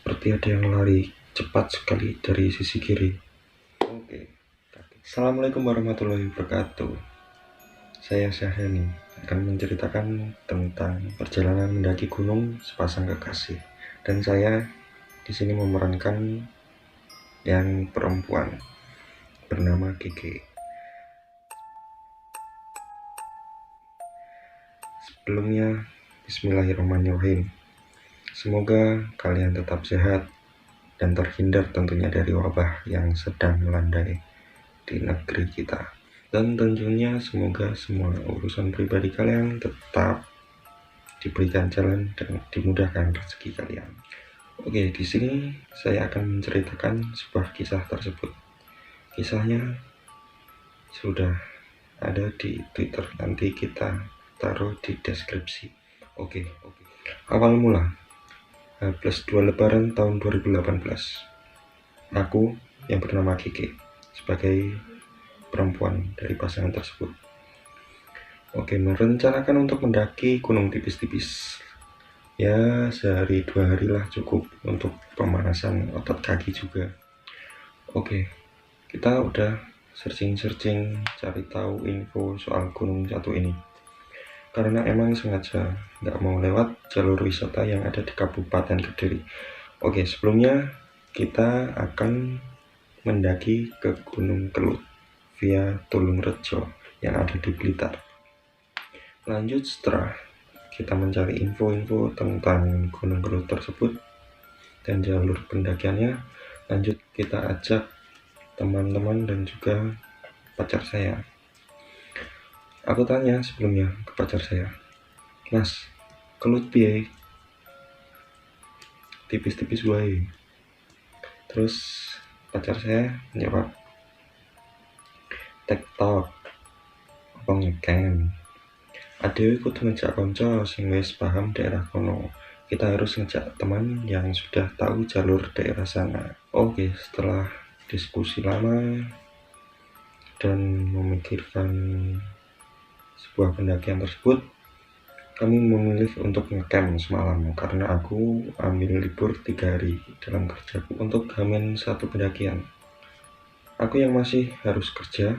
Seperti ada yang lari cepat sekali dari sisi kiri. Oke. Assalamualaikum warahmatullahi wabarakatuh. Saya Syahrani akan menceritakan tentang perjalanan mendaki gunung sepasang kekasih. Dan saya di sini memerankan yang perempuan bernama Kiki. Sebelumnya, bismillahirrahmanirrahim. Semoga kalian tetap sehat dan terhindar tentunya dari wabah yang sedang melandai di negeri kita. Dan tentunya semoga semua urusan pribadi kalian tetap diberikan jalan dan dimudahkan rezeki kalian. Oke, di sini saya akan menceritakan sebuah kisah tersebut. Kisahnya sudah ada di Twitter, nanti kita taruh di deskripsi. Oke. Awal mula H+2 Lebaran tahun 2018. Aku yang bernama Kiki sebagai perempuan dari pasangan tersebut. Oke, merencanakan untuk mendaki gunung tipis-tipis. Ya, sehari 2 hari lah cukup untuk pemanasan otot kaki juga. Oke, kita udah searching cari tahu info soal gunung satu ini. Karena emang sengaja nggak mau lewat jalur wisata yang ada di Kabupaten Kediri. Oke, sebelumnya kita akan mendaki ke Gunung Kelut via Tulungrejo yang ada di Blitar. Lanjut, setelah kita mencari info-info tentang Gunung Kelut tersebut dan jalur pendakiannya, lanjut kita ajak teman-teman dan juga pacar saya. Aku tanya sebelumnya ke pacar saya, "Mas, Kelut piye? Tipis-tipis wae." Terus pacar saya menjawab, "TikTok apa ngecam? Adewe kudu ngejak konco sing wis paham daerah kono. Kita harus ngejak teman yang sudah tahu jalur daerah sana." Oke, setelah diskusi lama dan memikirkan sebuah pendakian tersebut, kami memilih untuk ngecamp semalam karena aku ambil libur 3 hari dalam kerjaku untuk H-1 pendakian. Aku yang masih harus kerja,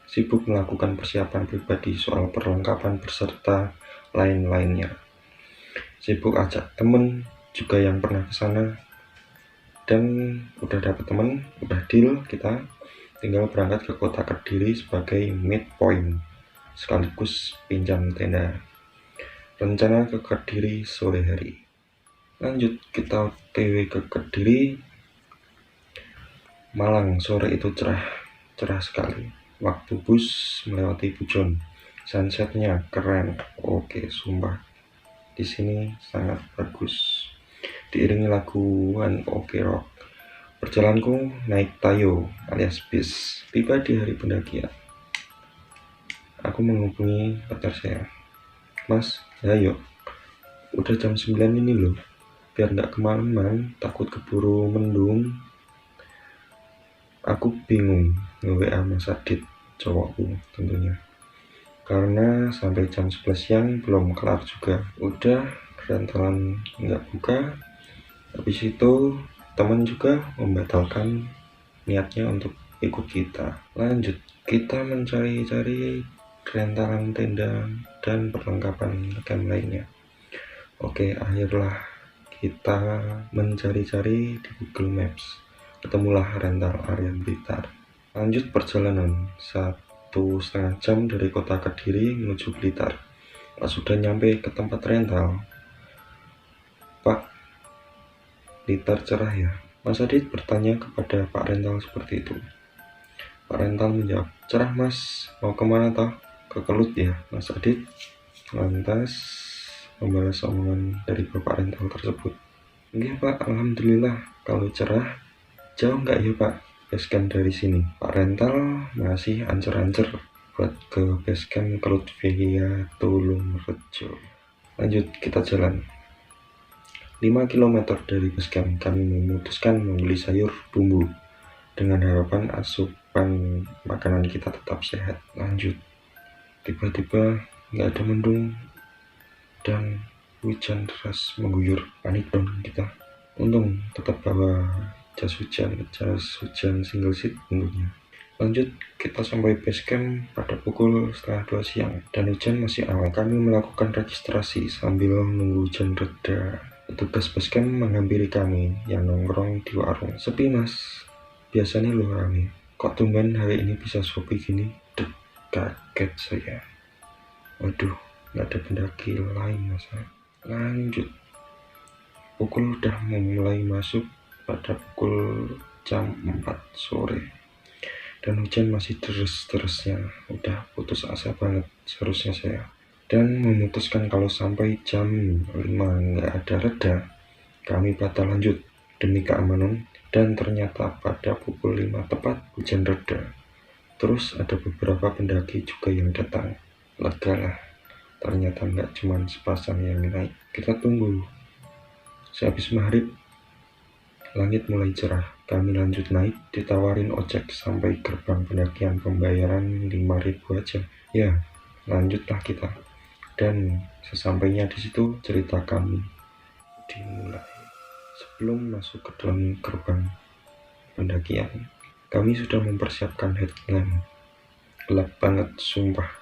sibuk melakukan persiapan pribadi soal perlengkapan beserta lain-lainnya. Sibuk ajak temen juga yang pernah ke sana, dan udah dapet temen, udah deal, kita tinggal berangkat ke kota Kediri sebagai midpoint sekaligus pinjam tenda. Rencana ke Kediri sore hari. Lanjut, kita OTW ke Kediri. Malang sore itu cerah sekali. Waktu bus melewati Pujon, sunsetnya keren. Oke, sumpah di sini sangat bagus. Diiringi lagu One Ok Rock. Perjalananku naik Tayo alias bis. Tiba di hari pendakian. Aku menghubungi pacar saya. "Mas, ayo. Udah jam 9 ini loh. Biar nggak kemalaman, takut keburu mendung." Aku bingung nge-WA Mas Adit, cowokku tentunya. Karena sampai jam 11 siang belum kelar juga. Udah rentalan nggak buka. Habis itu teman juga membatalkan niatnya untuk ikut kita. Lanjut, kita mencari-cari rentalan tenda dan perlengkapan camp lainnya. Oke, akhirnya kita mencari-cari di Google Maps. Ketemulah rental area Blitar. Lanjut perjalanan 1,5 jam dari kota Kediri menuju Blitar. Pas sudah nyampe ke tempat rental, "Pak, Blitar cerah ya?" Mas Adit bertanya kepada Pak Rental seperti itu. Pak Rental menjawab, "Cerah Mas, mau kemana toh? Ke Kelut ya Mas Adit?" Lantas membalas omongan dari Bapak Rental tersebut. "Nggih Pak, alhamdulillah. Kalau cerah, jauh nggak ya Pak basecamp dari sini?" Pak Rental masih ancer-ancer buat ke basecamp Kelut via Tulungrejo. Lanjut, kita jalan. 5 km dari basecamp kami memutuskan membeli sayur bumbu dengan harapan asupan makanan kita tetap sehat. Lanjut, tiba-tiba nggak ada mendung dan hujan deras mengguyur. Panik dong kita. Untung tetap bawa jas hujan single seat tentunya. Lanjut, kita sampai base camp pada pukul setengah 2 siang dan hujan masih awal. Kami melakukan registrasi sambil menunggu hujan reda. Petugas base camp menghampiri kami yang nongkrong di warung. Sepi mas, biasanya lu rame. Kok tumben hari ini bisa sepi gini? Kaget saya. Waduh, nggak ada pendaki lain mas. Lanjut, pukul udah mulai masuk pada pukul jam 4 sore dan hujan masih deres-deresnya. Udah putus asa banget seharusnya saya, dan memutuskan kalau sampai jam 5 nggak ada reda, kami batal lanjut demi keamanan. Dan ternyata pada pukul 5 tepat hujan reda. Terus ada beberapa pendaki juga yang datang. Lega lah, ternyata nggak cuma sepasang yang naik. Kita tunggu. Sehabis maghrib, langit mulai cerah. Kami lanjut naik, ditawarin ojek sampai gerbang pendakian, pembayaran 5.000 aja. Ya, lanjutlah kita. Dan sesampainya di situ, cerita kami dimulai. Sebelum masuk ke dalam gerbang pendakian, kami sudah mempersiapkan headlamp. Gelap banget, sumpah.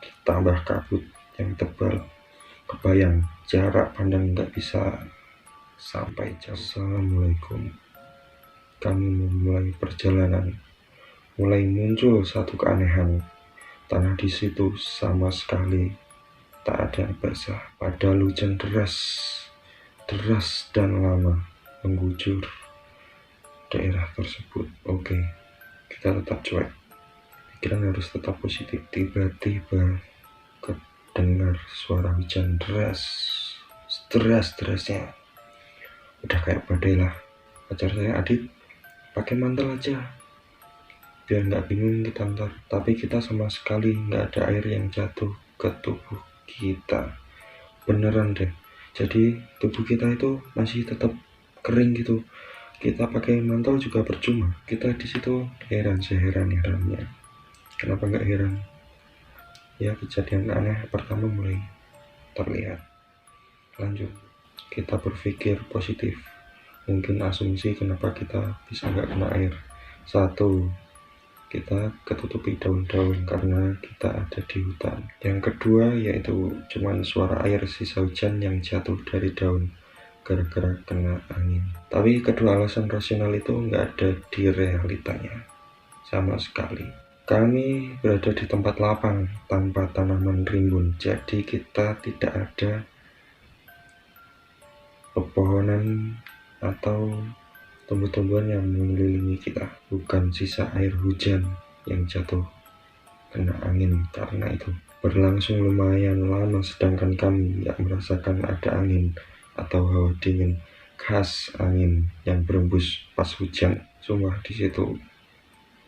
Ditambah kabut yang tebal. Kebayang, jarak pandang nggak bisa sampai jam. Assalamualaikum. Kami memulai perjalanan. Mulai muncul satu keanehan. Tanah di situ sama sekali tak ada yang basah. Padahal hujan deras dan lama menggujur daerah tersebut. Oke, kita tetap cuek. Pikiran harus tetap positif. Tiba-tiba kedengar suara hujan deras-derasnya. Udah kayak badai lah. Pacar saya, Adit, pakai mantel aja biar nggak bingung kita ntar. Tapi kita sama sekali nggak ada air yang jatuh ke tubuh kita. Beneran deh. Jadi tubuh kita itu masih tetap kering gitu. Kita pakai mantel juga percuma. Kita di situ seheran-herannya. Kenapa nggak heran? Ya, kejadian aneh pertama mulai terlihat. Lanjut, kita berpikir positif. Mungkin asumsi kenapa kita bisa nggak kena air. 1, kita ketutupi daun-daun karena kita ada di hutan. Yang kedua yaitu cuman suara air sisa hujan yang jatuh dari daun gara-gara kena angin. Tapi kedua alasan rasional itu nggak ada di realitanya sama sekali. Kami berada di tempat lapang tanpa tanaman rimbun, jadi kita tidak ada pepohonan atau tumbuh-tumbuhan yang mengelilingi kita. Bukan sisa air hujan yang jatuh kena angin. Karena itu berlangsung lumayan lama, sedangkan kami tidak merasakan ada angin atau hawa dingin khas angin yang berembus pas hujan. Sumpah di situ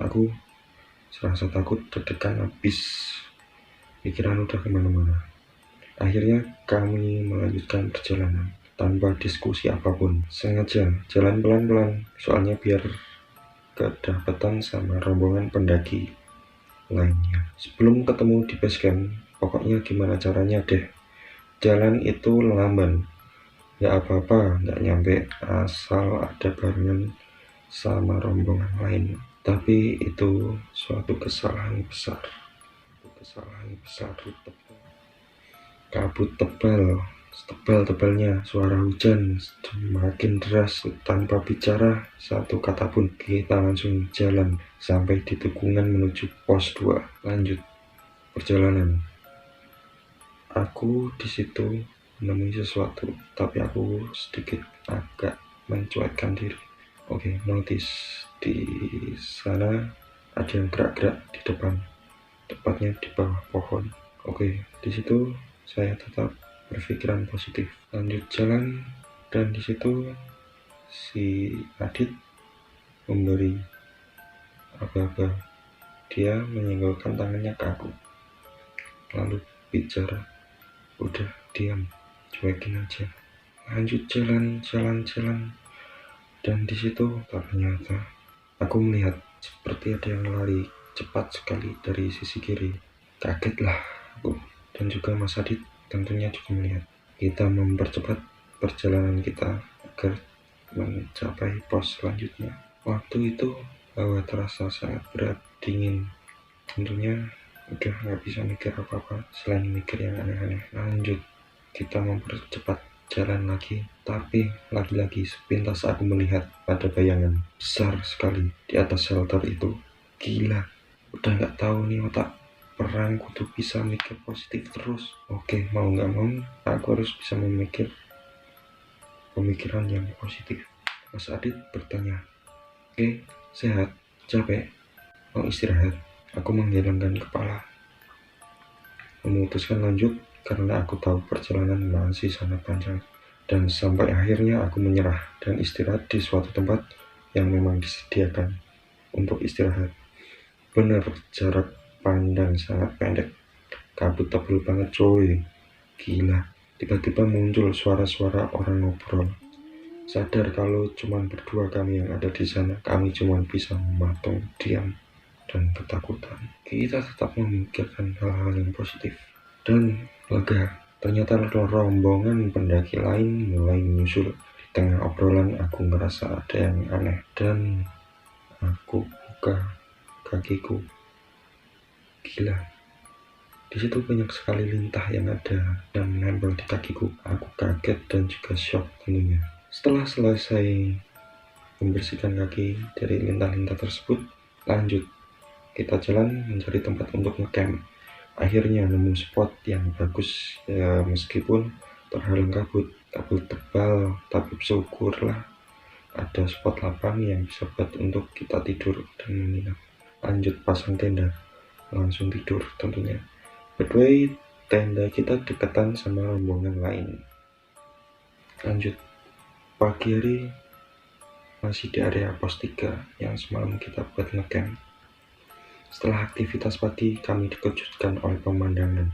aku serasa takut, deg-degan habis, pikiran udah kemana-mana. Akhirnya kami melanjutkan perjalanan tanpa diskusi apapun. Sengaja jalan pelan-pelan, soalnya biar kedapatan sama rombongan pendaki lainnya. Sebelum ketemu di base camp, pokoknya gimana caranya deh. Jalan itu lamban, gak apa-apa, gak nyampe, asal ada barengan sama rombongan lain. Tapi itu suatu kesalahan besar. Kabut tebal-tebalnya, suara hujan semakin deras. Tanpa bicara satu kata pun, kita langsung jalan sampai di tikungan menuju pos 2. Lanjut perjalanan. Aku di situ menemui sesuatu, tapi aku sedikit agak mencuekkan diri. Oke, notice di sana ada yang gerak-gerak di depan, tepatnya di bawah pohon. Oke, di situ saya tetap berpikiran positif. Lanjut jalan, dan di situ si Adit memberi aba-aba. Dia menyenggolkan tangannya ke aku, lalu bicara, udah diam, cuekin aja. Lanjut jalan, dan di situ ternyata aku melihat seperti ada yang lari cepat sekali dari sisi kiri. Kagetlah aku, dan juga Mas Adit tentunya juga melihat. Kita mempercepat perjalanan kita agar mencapai pos selanjutnya. Waktu itu hawa terasa sangat berat, dingin. Tentunya udah nggak bisa mikir apa-apa selain mikir yang aneh-aneh. Lanjut, kita mempercepat jalan lagi, tapi lagi-lagi sepintas aku melihat ada bayangan besar sekali di atas shelter itu. Gila, udah nggak tahu nih otak perangku tuh bisa mikir positif terus. Oke, mau nggak mau aku harus bisa memikir pemikiran yang positif. Mas Adit bertanya, oke, sehat, capek, mau istirahat. Aku menggelengkan kepala, memutuskan lanjut karena aku tahu perjalanan masih sangat panjang. Dan sampai akhirnya aku menyerah dan istirahat di suatu tempat yang memang disediakan untuk istirahat. Bener, jarak pandang sangat pendek. Kabut tebel banget coy. Gila. Tiba-tiba muncul suara-suara orang ngobrol. Sadar kalau cuma berdua kami yang ada di sana, kami cuma bisa mematung diam dan ketakutan. Kita tetap memikirkan hal-hal yang positif dan lega. Ternyata rombongan pendaki lain mulai menyusul. Di tengah obrolan aku ngerasa ada yang aneh dan aku buka kakiku. Gila. Di situ banyak sekali lintah yang ada dan menempel di kakiku. Aku kaget dan juga shock tentunya. Setelah selesai membersihkan kaki dari lintah-lintah tersebut, lanjut kita jalan mencari tempat untuk ngecamp. Akhirnya nemu spot yang bagus ya, meskipun terhalang kabut tebal, tapi syukurlah ada spot lapang yang bisa buat untuk kita tidur dan menginap. Lanjut pasang tenda, langsung tidur tentunya. By the way, tenda kita deketan sama rombongan lain. Lanjut, pagi hari masih di area pos 3 yang semalam kita buat ngecamp. Setelah aktivitas pagi, kami dikejutkan oleh pemandangan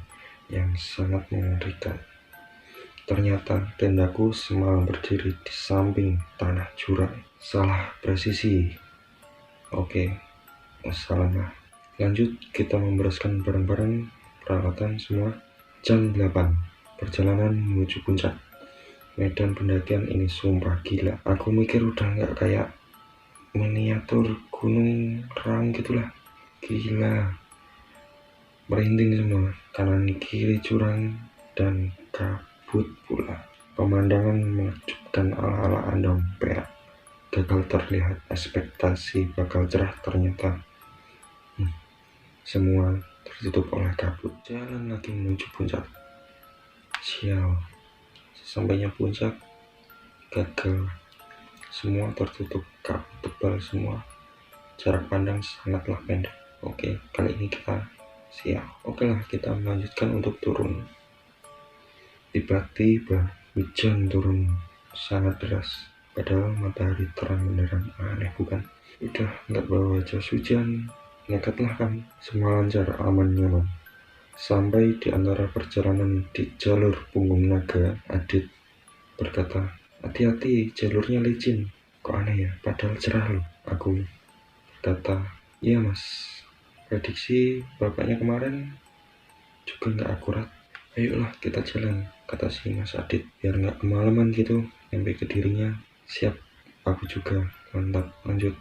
yang sangat mengerikan. Ternyata tendaku semalam berdiri di samping tanah jurang. Salah presisi. Oke, wassalam lah. Lanjut, kita membereskan barang-barang, peralatan semua. Jam 8, perjalanan menuju puncak. Medan pendakian ini sumpah gila. Aku mikir udah nggak kayak miniatur gunung Rang gitulah. Gila. Merinding semua, kanan kiri jurang dan kabut pula. Pemandangan menakjubkan ala-ala andong perak. Gagal terlihat, ekspektasi bakal cerah ternyata semua tertutup oleh kabut. Jalan lagi menuju puncak. Sial, sesampainya puncak gagal. Semua tertutup kabut tebal semua. Jarak pandang sangatlah pendek. Oke, kali ini kita siap. Oke lah, kita melanjutkan untuk turun. Tiba-tiba hujan turun sangat deras. Padahal matahari terang benderang. Aneh bukan? Udah nggak bawa jas hujan, nekatlah kami. Semua lancar, aman, nyaman. Sampai di antara perjalanan di jalur punggung naga, Adit berkata, hati-hati, jalurnya licin. Kok aneh ya? Padahal cerah loh. Aku berkata, iya mas, prediksi bapaknya kemarin juga nggak akurat. Ayolah kita jalan, kata si Mas Adit, biar nggak kemalaman gitu sampai ke dirinya. Siap, aku juga, mantap, lanjut.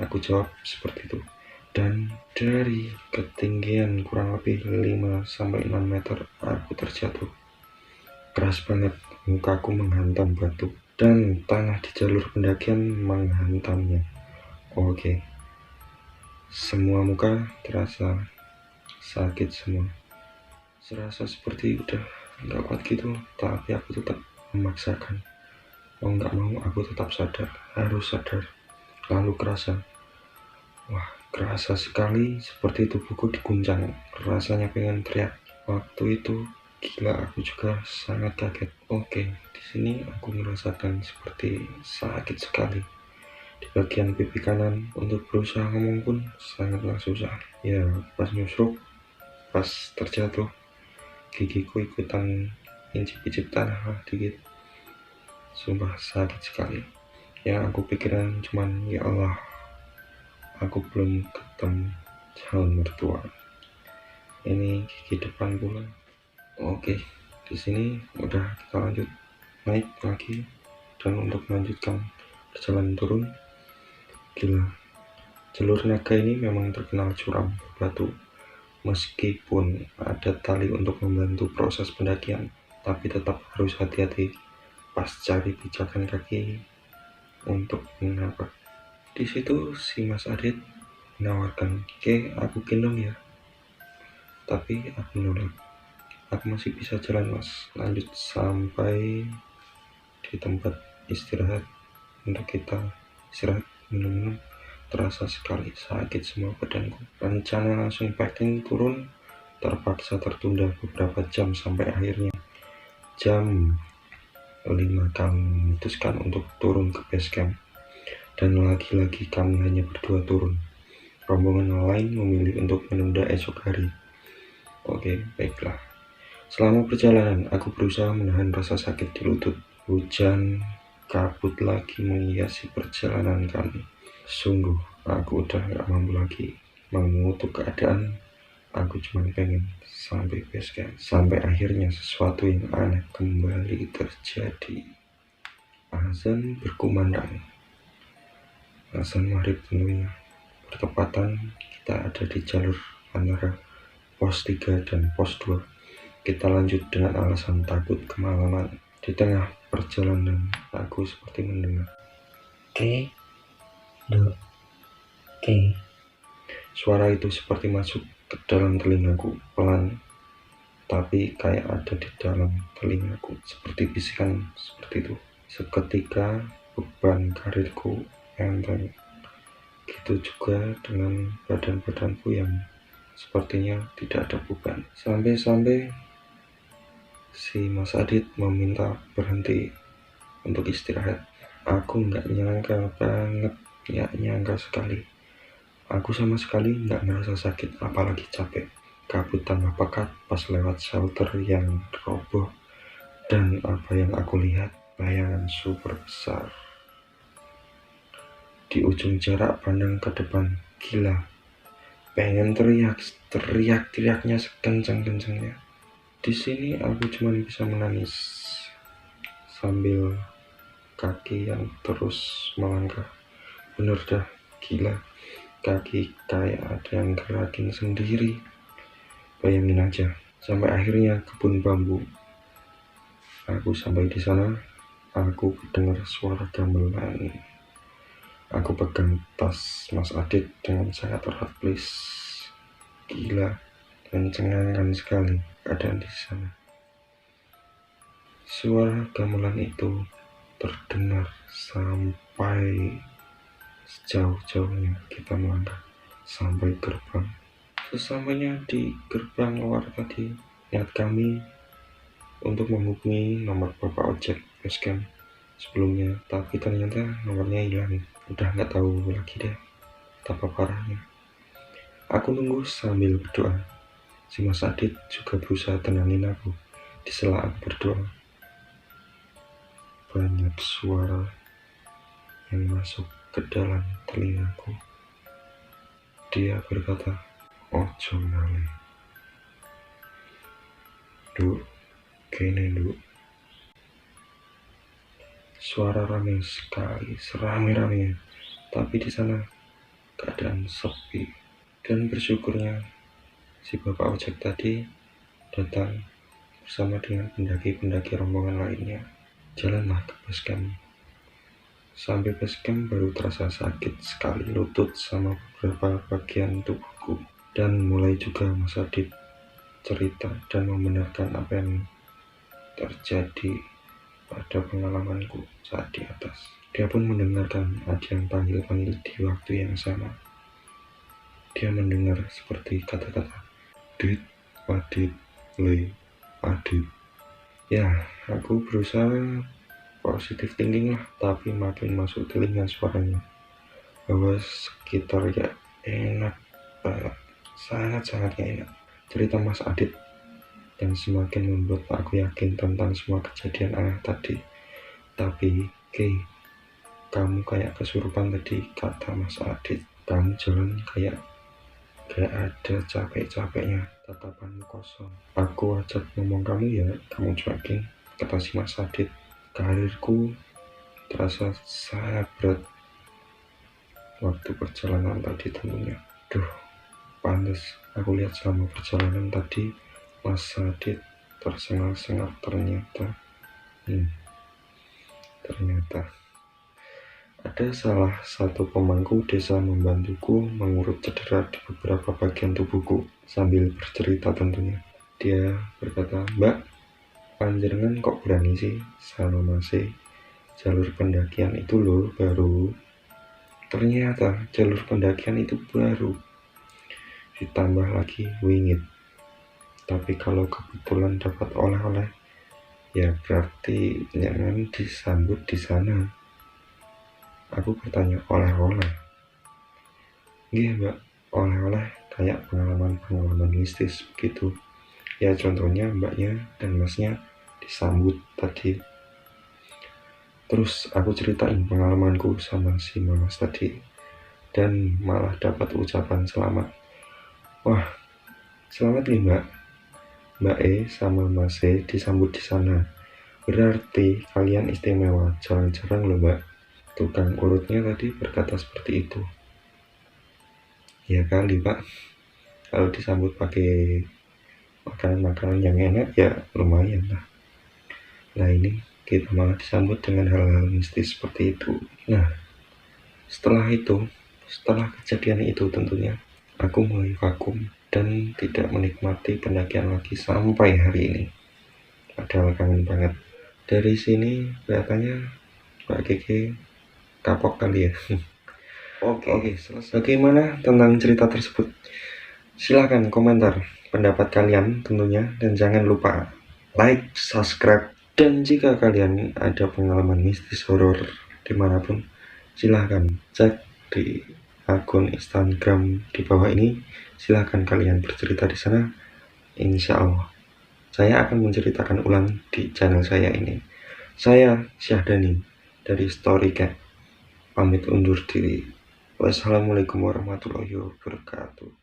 Aku jawab seperti itu. Dan dari ketinggian kurang lebih 5-6 meter aku terjatuh. Keras banget, mukaku menghantam batu dan tanah di jalur pendakian menghantamnya. Oke. Semua muka terasa sakit semua. Serasa seperti udah nggak kuat gitu, tapi aku tetap memaksakan. Mau nggak mau aku tetap sadar, harus sadar. Lalu kerasa sekali seperti tubuhku diguncang. Rasanya pengen teriak. Waktu itu gila, aku juga sangat kaget. Oke, di sini aku merasakan seperti sakit sekali. Di bagian pipi kanan untuk berusaha ngomong pun sangatlah susah. Ya, pas nyusruk, pas terjatuh, gigiku ikutan incip-incip tanah lah dikit. Sumpah sakit sekali. Yang aku pikiran cuman, ya Allah, aku belum ketemu calon mertua. Ini gigi depan pula. Oke, di sini udah kita lanjut naik lagi dan untuk melanjutkan berjalan turun. Gila, jalur naga ini memang terkenal curam berbatu. Meskipun ada tali untuk membantu proses pendakian, tapi tetap harus hati-hati pas cari pijakan kaki untuk menapak. Di situ si Mas Adit menawarkan, "Oke, aku gendong ya." Tapi aku menolak. "Aku masih bisa jalan, Mas." Lanjut sampai di tempat istirahat untuk kita istirahat minum-minum. Terasa sekali sakit semua badanku. Rencana langsung packing turun terpaksa tertunda beberapa jam sampai akhirnya jam 5 kami memutuskan untuk turun ke base camp. Dan lagi-lagi kami hanya berdua turun. Rombongan lain memilih untuk menunda esok hari. Oke, baiklah. Selama perjalanan, aku berusaha menahan rasa sakit di lutut. Hujan kabut lagi menghiasi perjalanan kami. Sungguh, aku udah gak mampu lagi mengutuk keadaan. Aku cuma pengen sampai base camp. Sampai akhirnya sesuatu yang aneh kembali terjadi. Azan berkumandang. Azan maghrib tentunya. Bertepatan kita ada di jalur antara pos 3 dan pos 2. Kita lanjut dengan alasan takut kemalaman. Di tengah perjalanan, aku seperti mendengar, "Ke, do, ke." Suara itu seperti masuk ke dalam telingaku pelan, tapi kayak ada di dalam telingaku, seperti bisikan seperti itu. Seketika beban karirku enteng. Gitu juga dengan badan-badanku yang sepertinya tidak ada beban. Sampai-sampai si Mas Adit meminta berhenti untuk istirahat. Aku nggak nyangka banget, nggak nyangka sekali. Aku sama sekali nggak ngerasa sakit, apalagi capek. Kabut tambah pekat pas lewat shelter yang roboh. Dan apa yang aku lihat, bayangan super besar. Di ujung jarak pandang ke depan, gila. Pengen teriak-teriaknya sekencang-kencangnya. Di sini aku cuma bisa menangis sambil kaki yang terus melangkah. Bener dah, gila. Kaki kayak ada yang gerakin sendiri. Bayangin aja, sampai akhirnya kebun bambu. Aku sampai di sana, aku dengar suara gamelan. Aku pegang tas Mas Adit dengan sangat erat, please. Gila, mencengangkan sekali keadaan di sana. Suara gamelan itu terdengar sampai sejauh-jauhnya kita melangkah sampai gerbang. Sesampainya di gerbang luar tadi, niat kami untuk menghubungi nomor bapak ojek basecamp sebelumnya, tapi ternyata nomornya hilang. Udah nggak tahu lagi deh betapa parahnya. Aku nunggu sambil berdoa. Si Mas Adit juga berusaha tenangin aku. Di sela aku berdoa, banyak suara yang masuk ke dalam telingaku. Dia berkata, "Ojo ngalih. Duk, kene duk." Suara rame sekali, serame-ramenya. Tapi di sana keadaan sepi. Dan bersyukurnya si bapak ojek tadi datang bersama dengan pendaki-pendaki rombongan lainnya. Jalanlah ke basecamp. Sampai basecamp baru terasa sakit sekali lutut sama beberapa bagian tubuhku. Dan mulai juga Mas Adit cerita dan membenarkan apa yang terjadi pada pengalamanku saat di atas. Dia pun mendengarkan ada yang panggil-panggil di waktu yang sama. Dia mendengar seperti kata-kata, "Dit, Adit, Le, Adit." Ya, aku berusaha positif thinking lah, tapi makin masuk telinga suaranya bahwa sekitar ya enak banget, sangat-sangat enak. Cerita Mas Adit yang semakin membuat aku yakin tentang semua kejadian aneh tadi. Tapi, kamu kayak kesurupan tadi, kata Mas Adit. Kamu jalan kayak ada capek-capeknya, tatapanmu kosong. Aku ajak ngomong kamu ya, kamu cuekin, kata si Mas Adit. Karirku terasa sangat berat waktu perjalanan tadi tentunya. Duh, pantas aku lihat selama perjalanan tadi Mas Adit tersengal-sengal ternyata. Ternyata ada salah satu pemangku desa membantuku mengurut cedera di beberapa bagian tubuhku sambil bercerita tentunya. Dia berkata, "Mbak, panjenengan kok berani sih sama masih jalur pendakian itu loh baru." Ternyata jalur pendakian itu baru, ditambah lagi wingit. Tapi kalau kebetulan dapat oleh-oleh, ya berarti jangan disambut di sana. Aku bertanya, oleh-oleh? Iya mbak, oleh-oleh kayak pengalaman-pengalaman mistis begitu. Ya contohnya mbaknya dan masnya disambut tadi. Terus aku ceritain pengalamanku sama si Mas tadi, dan malah dapat ucapan selamat. Wah, selamat nih mbak. Mbak E sama Mas E disambut di sana. Berarti kalian istimewa, jarang-jarang loh mbak. Tukang urutnya tadi berkata seperti itu. Ya kali pak, kalau disambut pakai makanan-makanan yang enak ya lumayan lah. Nah ini kita malah disambut dengan hal-hal mistis seperti itu. Nah setelah kejadian itu tentunya aku mulai vakum dan tidak menikmati pendakian lagi sampai hari ini. Padahal kangen banget. Dari sini kelihatannya Mbak Keke kapok kali ya. Oke, selesai. Bagaimana tentang cerita tersebut? Silahkan komentar pendapat kalian tentunya, dan jangan lupa like, subscribe, dan jika kalian ada pengalaman mistis horor dimanapun, silahkan cek di akun Instagram di bawah ini. Silahkan kalian bercerita di sana. Insya Allah saya akan menceritakan ulang di channel saya ini. Saya Syahdani dari Storycat pamit undur diri. Wassalamualaikum warahmatullahi wabarakatuh.